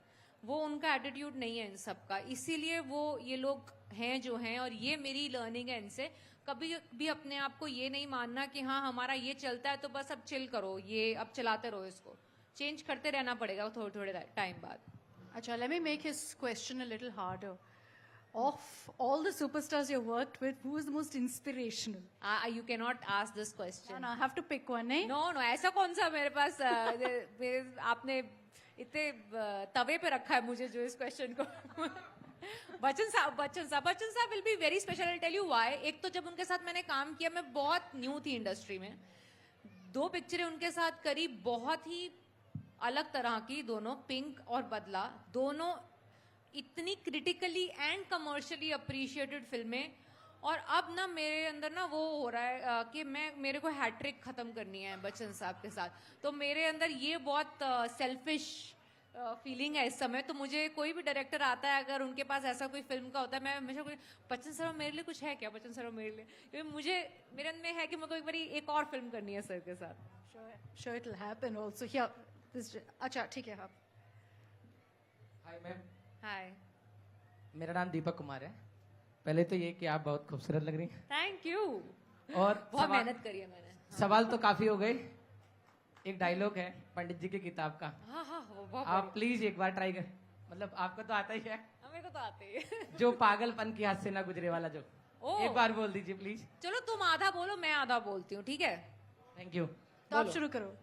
वो उनका एटीट्यूड नहीं है इन सब का. इसीलिए वो ये लोग हैं जो हैं, और ये मेरी लर्निंग है इनसे. कभी भी अपने आप को ये नहीं मानना कि हाँ हमारा ये चलता है तो बस अब चिल करो, ये अब चलाते रहो, इसको चेंज करते रहना पड़ेगा थोड़े टाइम बाद. अच्छा, let me make his question a little harder. Of all the superstars you worked with, who is the most inspirational? You cannot ask this question. No, I have to pick one, eh? No, ऐसा कौन सा मेरे पास आपने इतने तवे पे रखा है मुझे जो इस क्वेश्चन को. बच्चन साहब will be very special. I tell you why. एक तो जब उनके साथ मैंने काम किया, मैं बहुत न्यू थी इंडस्ट्री में, 2 पिक्चरें उनके साथ करी, बहुत ही अलग तरह की दोनों, पिंक और बदला, दोनों इतनी क्रिटिकली एंड कमर्शियली अप्रिशिएटेड फिल्में. और अब ना मेरे अंदर ना वो हो रहा है कि मेरे को हैट्रिक खत्म करनी है बच्चन साहब के साथ. तो मेरे अंदर ये बहुत सेल्फिश फीलिंग है इस समय. तो मुझे कोई भी डायरेक्टर आता है, अगर उनके पास ऐसा कोई फिल्म का होता है, मैं हमेशा बच्चन सर मेरे लिए कुछ है क्या, बच्चन सर मेरे लिए, क्योंकि मुझे मेरे अंदर में है कि मुझे एक बार एक और फिल्म करनी है सर के साथ. Sure, it'll happen also. Here, अच्छा ठीक है. आप हाय मैम. हाय, मेरा नाम दीपक कुमार है. पहले तो ये कि आप बहुत खूबसूरत लग रही हैं. Thank you. और बहुत मेहनत करी है मैंने. सवाल तो काफी हो गए. एक डायलॉग है पंडित जी की किताब का, हाँ, आप प्लीज एक बार ट्राई कर, मतलब आपको तो आता ही है, मेरे को तो आते ही. जो पागलपन की हाथ से ना गुजरे वाला, जो एक बार बोल दीजिए प्लीज. चलो तुम आधा बोलो, मैं आधा बोलती हूँ, ठीक है? Thank you. तो आप शुरू करो.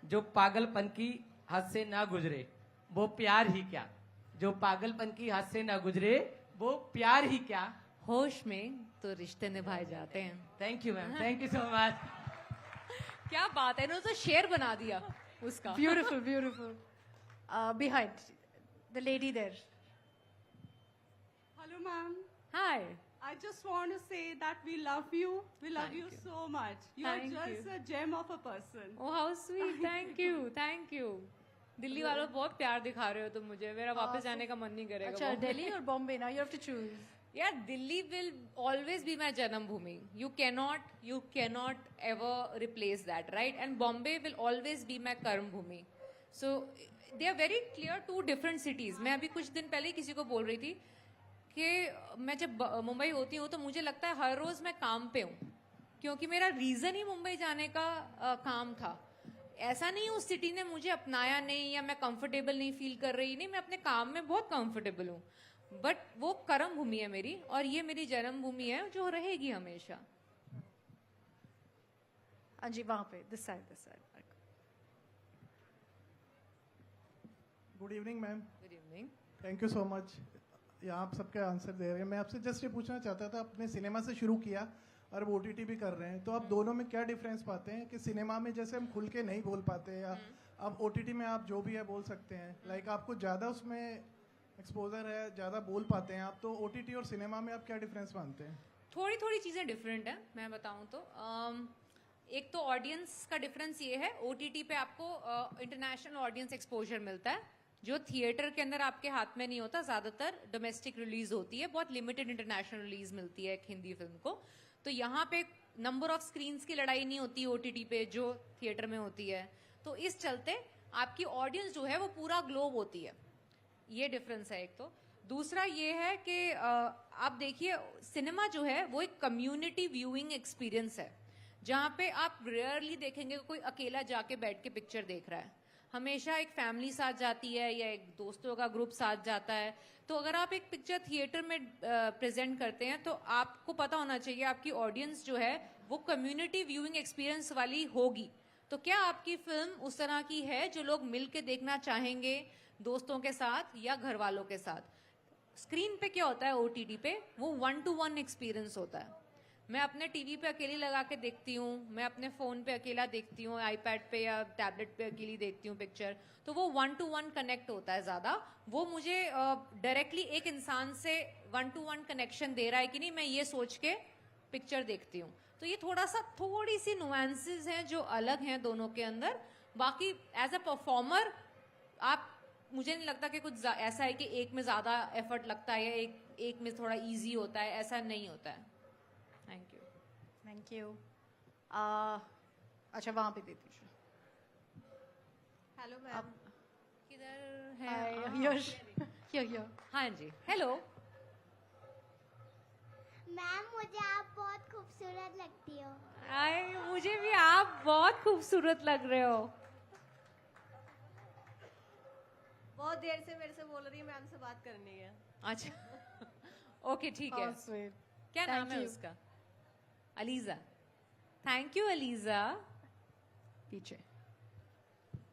जो पागलपन की हाथ से ना गुजरे वो प्यार ही क्या, जो पागलपन की हाथ से ना गुजरे वो प्यार ही क्या, होश में तो रिश्ते निभाए जाते हैं. Thank you ma'am. Thank you so much. क्या बात है, इन्होंने तो शेर बना दिया उसका. Beautiful. Behind the lady there. Hello, ma'am. Hi. I just want to say that we love you. We love you so much. You are Thank just a gem of a person. Oh, how sweet. Thank you. Delhi वालों बहुत प्यार दिखा रहे हो तुम मुझे. मेरा वापस जाने का मन नहीं करेगा. अच्छा, दिल्ली और Bombay, now you have to choose. Yeah, Delhi will always be my Janam Bhumi. You cannot ever replace that, right? And Bombay will always be my Karm Bhumi. So they are very clear two different cities. मैं अभी कुछ दिन पहले किसी को बोल रही थी कि मैं जब मुंबई होती हूँ तो मुझे लगता है हर रोज मैं काम पे हूँ, क्योंकि मेरा रीजन ही मुंबई जाने का काम था. ऐसा नहीं उस सिटी ने मुझे अपनाया नहीं या मैं कंफर्टेबल नहीं फील कर रही, नहीं, मैं अपने काम में बहुत कंफर्टेबल हूँ. बट वो कर्म भूमि है मेरी, और ये मेरी जन्म भूमि है जो रहेगी हमेशा. हाँ जी, वहाँ पे this side. Good evening ma'am. Good evening. Thank you so much. यहाँ आप सबके आंसर दे रहे हैं. मैं आपसे जस्ट ये पूछना चाहता था, आपने सिनेमा से शुरू किया और अब OTT भी कर रहे हैं, तो आप दोनों में क्या डिफरेंस पाते हैं कि सिनेमा में जैसे हम खुल के नहीं बोल पाते, या अब OTT में आप जो भी है बोल सकते हैं, लाइक आपको ज़्यादा उसमें एक्सपोजर है, ज़्यादा बोल पाते हैं आप, तो OTT और सिनेमा में आप क्या डिफरेंस मानते हैं? थोड़ी चीजें डिफरेंट है. मैं बताऊं तो एक तो ऑडियंस का डिफरेंस ये है, OTT पे आपको इंटरनेशनल ऑडियंस एक्सपोजर मिलता है, जो थिएटर के अंदर आपके हाथ में नहीं होता. ज्यादातर डोमेस्टिक रिलीज होती है, बहुत लिमिटेड इंटरनेशनल रिलीज मिलती है एक हिंदी फिल्म को. तो यहाँ पे नंबर ऑफ स्क्रीन्स की लड़ाई नहीं होती OTT पे जो थिएटर में होती है. तो इस चलते आपकी ऑडियंस जो है वो पूरा ग्लोब होती है. ये डिफरेंस है एक तो. दूसरा ये है कि आप देखिए सिनेमा जो है वो एक कम्युनिटी व्यूइंग एक्सपीरियंस है, जहाँ पे आप रेयरली देखेंगे कोई अकेला जाके बैठ के पिक्चर देख रहा है। हमेशा एक फैमिली साथ जाती है या एक दोस्तों का ग्रुप साथ जाता है। तो अगर आप एक पिक्चर थिएटर में प्रेजेंट करते हैं तो आपको पता होना चाहिए आपकी ऑडियंस जो है वो कम्युनिटी व्यूइंग एक्सपीरियंस वाली होगी। तो क्या आपकी फिल्म उस तरह की है जो लोग मिल के देखना चाहेंगे दोस्तों के साथ या घर वालों के साथ? स्क्रीन पे क्या होता है OTT पे, वो 1-to-1 एक्सपीरियंस होता है। मैं अपने टीवी पे अकेली लगा के देखती हूँ, मैं अपने फोन पे अकेला देखती हूँ, आईपैड पे या टैबलेट पे अकेली देखती हूँ पिक्चर, तो वो 1-to-1 कनेक्ट होता है ज्यादा। वो मुझे डायरेक्टली एक इंसान से 1-to-1 कनेक्शन दे रहा है कि नहीं, मैं ये सोच के पिक्चर देखती हूँ। तो ये थोड़ी सी नुआंसेस हैं जो अलग हैं दोनों के अंदर। बाकी एज अ परफॉर्मर आप, मुझे नहीं लगता कि कुछ ऐसा है कि एक में ज्यादा एफर्ट लगता है या एक में थोड़ा इजी होता है, ऐसा नहीं होता है। Thank you. Thank you. अच्छा वहां पे दे दीजिए। Hello ma'am. किधर है? यश, here. हाँ जी, हेलो मैम, मुझे आप बहुत खूबसूरत लगती हो। आए, मुझे भी आप बहुत खूबसूरत लग रहे हो। बहुत देर से मेरे से बोल रही है मैम से बात करनी है। अच्छा ओके ठीक है। Oh, sweet. क्या नाम Thank है you. उसका? अलीजा। Thank you ELISA. पीछे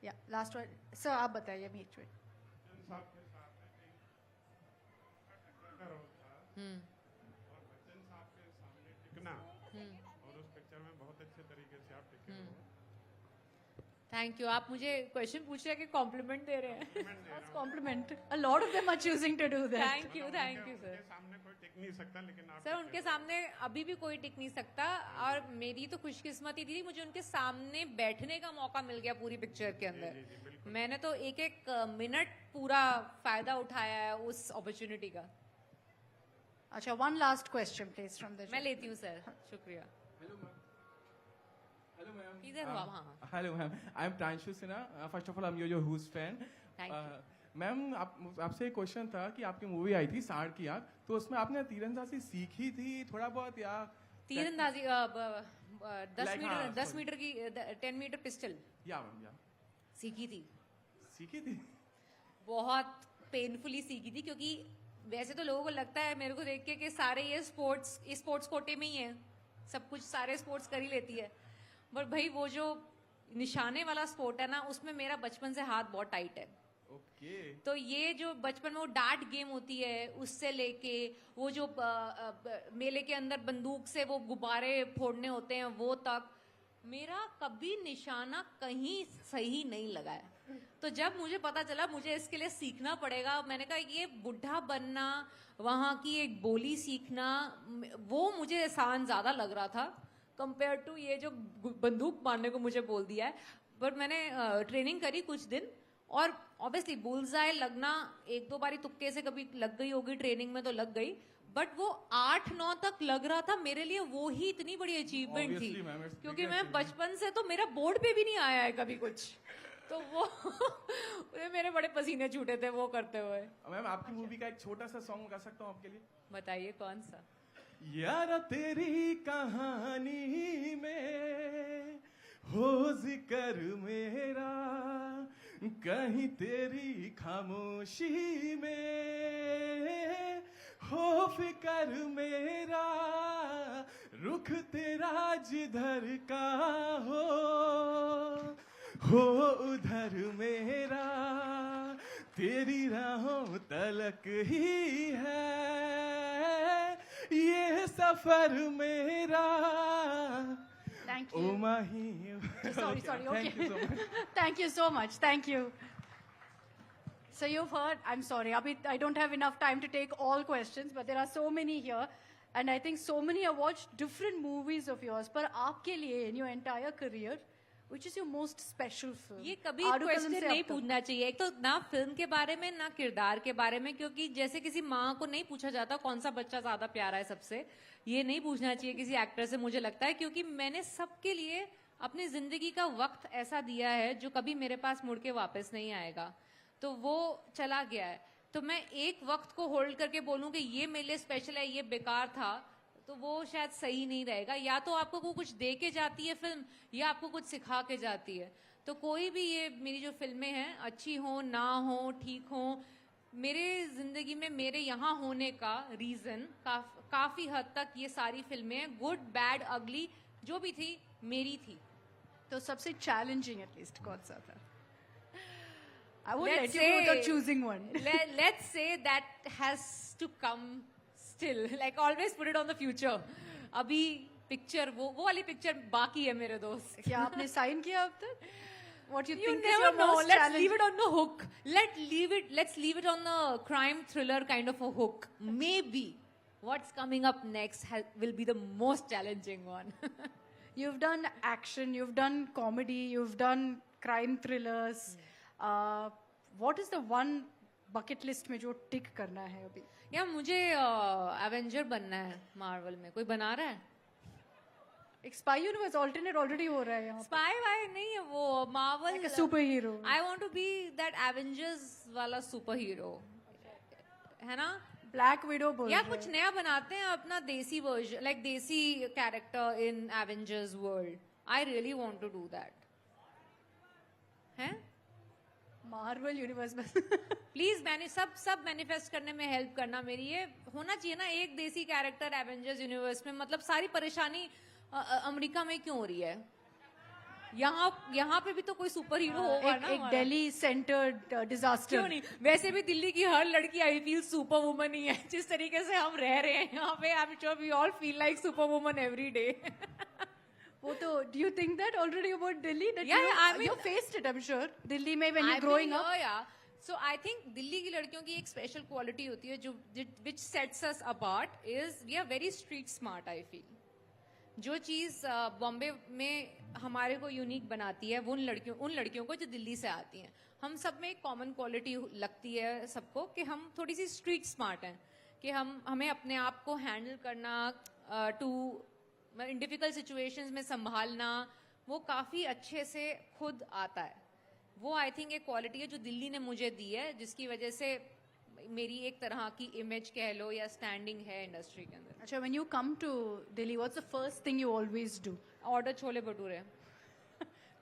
या लास्ट वन सर, आप बताइए बीच में। और उस पिक्चर में बहुत अच्छे तरीके से आप टिके हो। Thank you. आप मुझे क्वेश्चन पूछ रहे हैं कि कॉम्प्लीमेंट दे रहे हैं? Compliment, a lot of them are choosing to do that. Thank you sir. सामने कोई टिक नहीं सकता, लेकिन आप सर उनके सामने अभी भी कोई टिक नहीं सकता, और मेरी तो खुशकिस्मती थी, मुझे उनके सामने बैठने का मौका मिल गया पूरी पिक्चर के अंदर। मैंने तो एक मिनट पूरा फायदा उठाया है उस अपॉर्चुनिटी का। अच्छा, one last question please from the मैं लेती हूँ सर, शुक्रिया। Hello ma'am. इधर हुआ वहाँ। Hello ma'am. I'm Pranshu Sinha. First of all, I'm your Who's fan. Thank you. Ma'am, आपसे एक क्वेश्चन था कि आपकी मूवी आई थी साड़ की आग, तो उसमें आपने तीरंदाजी सीखी थी थोड़ा बहुत या? तीरंदाजी 10 sorry. मीटर की 10 मीटर पिस्टल या मैम, या सीखी थी। सीखी थी? बहुत पेनफुली सीखी थी, क्योंकि वैसे तो लोगों को लगता है मेरे को देख के कि सारे ये स्पोर्ट्स कोटे में ही है, सब कुछ सारे स्पोर्ट्स कर ही लेती है। बट भाई वो जो निशाने वाला स्पोर्ट है ना, उसमें मेरा बचपन से हाथ बहुत टाइट है। ओके। तो ये जो बचपन में वो डार्ट गेम होती है, उससे लेके वो जो मेले के अंदर बंदूक से वो गुब्बारे फोड़ने होते हैं, वो तक मेरा कभी निशाना कहीं सही नहीं लगा है। तो जब मुझे पता चला मुझे इसके लिए सीखना पड़ेगा, मैंने कहा ये बुढ़ा बनना, वहाँ की एक बोली सीखना, वो मुझे आसान ज्यादा लग रहा था कंपेयर टू ये जो बंदूक मारने को मुझे बोल दिया है। बट मैंने ट्रेनिंग करी कुछ दिन, और ऑब्वियसली बुलजाए लगना एक दो बारी तुक्के से कभी लग गई होगी, ट्रेनिंग में तो लग गई, बट वो 8-9 तक लग रहा था मेरे लिए, वो ही इतनी बड़ी अचीवमेंट थी। क्योंकि मैं बचपन से तो मेरा बोर्ड पे भी नहीं आया है कभी कुछ, तो वो मेरे बड़े पसीने छूटे थे वो करते हुए। मैम, आपकी मूवी का एक छोटा सा सॉन्ग गा सकता हूँ आपके लिए? बताइए कौन सा? यारा तेरी कहानी में हो जिक्र मेरा, कहीं तेरी खामोशी में हो फिक्र मेरा, रुख तेरा जिधर का हो उधर मेरा, तेरी राहों तलक ही है ये सफर मेरा। Thank you. O Mahi. Sorry, okay. Thank you so much. Thank you so much. Thank you. So you've heard, I'm sorry, Abhi, I don't have enough time to take all questions, but there are so many here. And I think so many have watched different movies of yours. पर आपके लिए, in your entire career, which is your most special film? ये कभी आडू कदम question से नहीं अब तक। पूछना चाहिए, एक तो ना फिल्म के बारे में ना किरदार के बारे में, क्योंकि जैसे किसी माँ को नहीं पूछा जाता कौन सा बच्चा ज्यादा प्यारा है सबसे, ये नहीं पूछना चाहिए किसी एक्टर से, मुझे लगता है, क्योंकि मैंने सबके लिए अपनी जिंदगी का वक्त ऐसा दिया है जो कभी मेरे पास मुड़ के वापस नहीं आएगा, तो वो चला गया है। तो मैं एक वक्त को होल्ड करके बोलूं कि ये मेरे लिए स्पेशल है, ये बेकार था, तो वो शायद सही नहीं रहेगा. या तो आपको वो कुछ दे के जाती है फिल्म, या आपको कुछ सिखा के जाती है. तो कोई भी ये मेरी जो फिल्में हैं, अच्छी हो ना हो, ठीक हो, मेरे जिंदगी में मेरे यहाँ होने का रीजन काफी हद तक ये सारी फिल्में, गुड बैड अगली जो भी थी, मेरी थी. तो सबसे चैलेंजिंग एटलीस्ट कौन सा था? I won't let you go without choosing one. Let's say that has to come still. Like always put it on the future. अभी पिक्चर वो वाली पिक्चर बाकी है मेरे दोस्त. क्या आपने साइन किया अब तक? What you You think is never your know. most Let's challenging? leave it on the hook. Let's leave it on the crime thriller kind of a hook. Maybe what's coming up next will be the most challenging one. You've done action, you've done comedy, you've done crime thrillers. What is the one bucket list में जो टिक करना है अभी? या मुझे Avenger बनना है Marvel में. कोई बना रहा है? एक स्पाई यूनिवर्स ऑल्टरनेट ऑलरेडी हो रहा है यहाँ. स्पाई वाई नहीं है वो, Marvel. Like a superhero. I want to be that Avengers वाला सुपर हीरो, है ना? ब्लैक विडो बोल या रहे कुछ नया बनाते हैं अपना देसी version, like desi character in Avengers world. I really want to do that. हैं? मार्वल यूनिवर्स में प्लीज मैंने सब मैनिफेस्ट करने में हेल्प करना. मेरी ये होना चाहिए ना एक देसी कैरेक्टर एवेंजर्स यूनिवर्स में. मतलब सारी परेशानी अमेरिका में क्यों हो रही है? यहाँ पे भी तो कोई सुपर हीरो होगा ना. एक दिल्ली सेंटर्ड डिजास्टर. क्यों नहीं? वैसे भी दिल्ली की हर लड़की आई फील सुपर वुमन ही है. जिस तरीके से हम रह रहे हैं यहाँ पे, I am sure we all feel like super woman every day. वो तो do you think that already about Delhi? That Yeah, I mean, you faced it, I'm sure. Delhi में when you're growing up. Yeah. So I think Delhi की लड़कियों की एक special quality होती है जो which sets us apart is we are very street smart. I feel जो चीज बॉम्बे में हमारे को यूनिक बनाती है वो उन लड़कियों को जो दिल्ली से आती हैं. हम सब में एक कॉमन क्वालिटी लगती है सबको कि हम थोड़ी सी स्ट्रीट स्मार्ट हैं, कि हमें अपने आप को हैंडल करना, टू इन डिफिकल्ट सिचुएशंस में संभालना, वो काफी अच्छे से खुद आता है. वो आई थिंक एक क्वालिटी है जो दिल्ली ने मुझे दी है, जिसकी वजह से मेरी एक तरह की इमेज कह लो या स्टैंडिंग है इंडस्ट्री के अंदर. अच्छा, when you come to Delhi, what's the first thing you always do? Order chole bhature.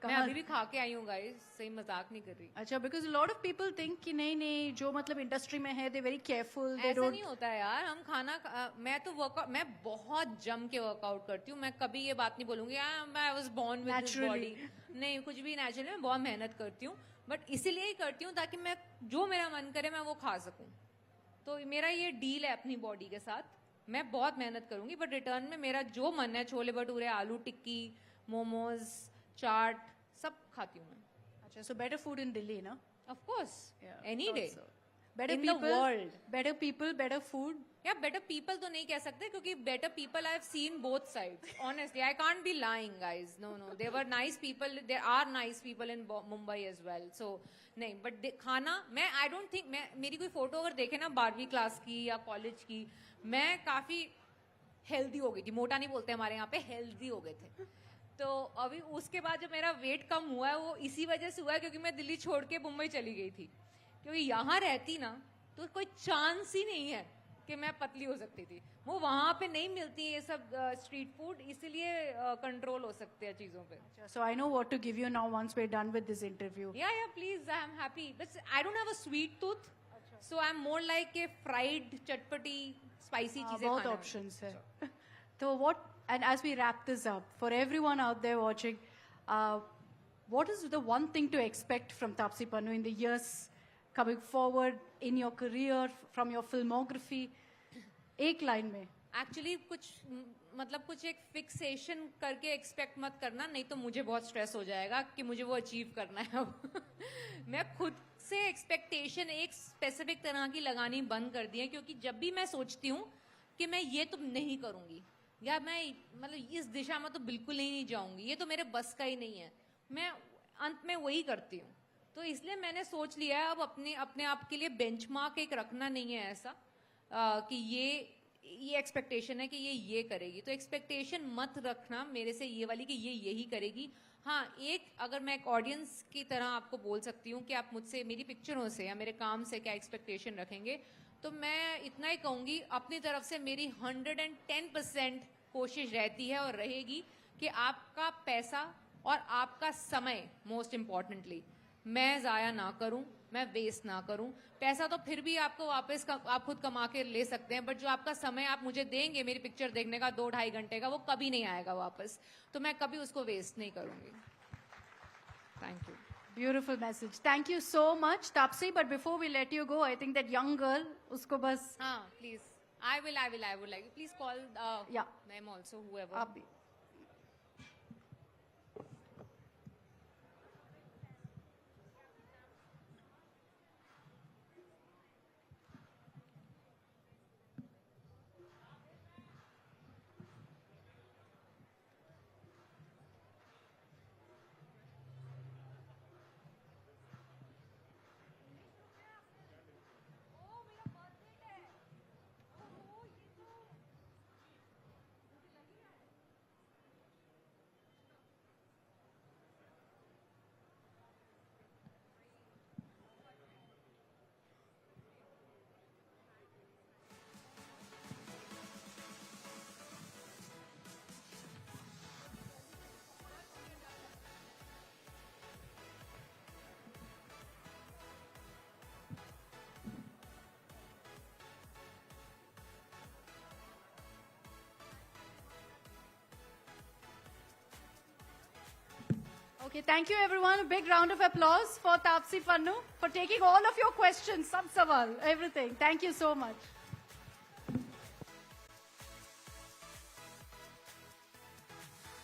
मैं अभी भी खा के आई हूँ गाइस, सही मजाक नहीं कर रही. अच्छा, because a lot of people think कि नहीं जो मतलब इंडस्ट्री में है, they're very careful. ऐसा नहीं होता है यार. हम मैं तो वर्कआउट, मैं बहुत जम के वर्कआउट करती हूँ. मैं कभी ये बात नहीं बोलूंगी I was born with this body. नहीं, कुछ भी नेचुरली. मैं बहुत मेहनत करती हूँ, बट इसीलिए ही करती हूँ ताकि मैं जो मेरा मन करे मैं वो खा सकूँ. तो मेरा ये डील है अपनी बॉडी के साथ. मैं बहुत मेहनत करूंगी, बट रिटर्न में मेरा जो मन है, छोले भटूरे, आलू टिक्की, मोमोज, चाट, सब खाती हूँ मैं. अच्छा, so better food in Delhi, ना? Of course, any day. Better in people, the world. better people, better food. Yeah, better people तो नहीं कह सकते, क्योंकि better people I've seen both sides. Honestly, I can't be lying, guys. No, there were nice people. There are nice people in Mumbai as well. So नहीं, but खाना मैं I don't think मेरी कोई फोटो अगर देखे ना 12वीं class की या कॉलेज की, मैं काफी हेल्दी हो गई थी. मोटा नहीं बोलते हमारे यहाँ पे, हेल्दी हो गए थे. तो अभी उसके बाद जो मेरा वेट कम हुआ है वो इसी वजह से हुआ है क्योंकि मैं दिल्ली छोड़ के मुंबई चली गई थी. क्योंकि यहाँ रहती ना तो कोई चांस ही नहीं है कि मैं पतली हो सकती थी. वो वहाँ पे नहीं मिलती ये सब स्ट्रीट फूड, इसलिए कंट्रोल हो सकते हैं चीजों पे. So I know what to give you now once we're done with this interview. Yeah, please, I am happy. But I don't have a sweet tooth, so I'm more like a fried, चटपटी, spicy चीजें बहुत खाना. options है. तो what, and as we wrap this up, for everyone out there watching, what is the one thing to expect from Taapsee Pannu in the years coming forward in your career, from your filmography? एक line में. Actually कुछ एक fixation करके expect मत करना, नहीं तो मुझे बहुत स्ट्रेस हो जाएगा कि मुझे वो अचीव करना है. मैं खुद से एक्सपेक्टेशन एक स्पेसिफिक तरह की लगानी बंद कर दी है, क्योंकि जब भी मैं सोचती हूँ कि मैं ये तो नहीं करूंगी या मैं मतलब इस दिशा में तो बिल्कुल ही नहीं जाऊंगी, ये तो मेरे बस का ही नहीं है, मैं अंत में वही करती हूँ. तो इसलिए मैंने सोच लिया है अब अपने आप के लिए बेंचमार्क एक रखना नहीं है ऐसा कि ये एक्सपेक्टेशन है कि ये करेगी, तो एक्सपेक्टेशन मत रखना मेरे से ये वाली कि ये यही करेगी. हाँ, एक अगर मैं एक ऑडियंस की तरह आपको बोल सकती हूँ कि आप मुझसे मेरी पिक्चरों से या मेरे काम से क्या एक्सपेक्टेशन रखेंगे, तो मैं इतना ही कहूँगी, अपनी तरफ से मेरी 110% कोशिश रहती है और रहेगी कि आपका पैसा और आपका समय मोस्ट इम्पॉर्टेंटली मैं ज़ाया ना करूं, मैं वेस्ट ना करूं। पैसा तो फिर भी आपको वापस आप खुद कमा के ले सकते हैं, बट जो आपका समय आप मुझे देंगे मेरी पिक्चर देखने का 2-2.5 घंटे का, वो कभी नहीं आएगा वापस, तो मैं कभी उसको वेस्ट नहीं करूंगी। Thank you. Beautiful message. Thank you so much, Taapsee. But before we let you go, I think that young girl, usko bas. हाँ, please. I would like. Please call them also, whoever. आप भी. Okay, thank you everyone. A big round of applause for Taapsee Pannu for taking all of your questions, sab sawal, everything. Thank you so much.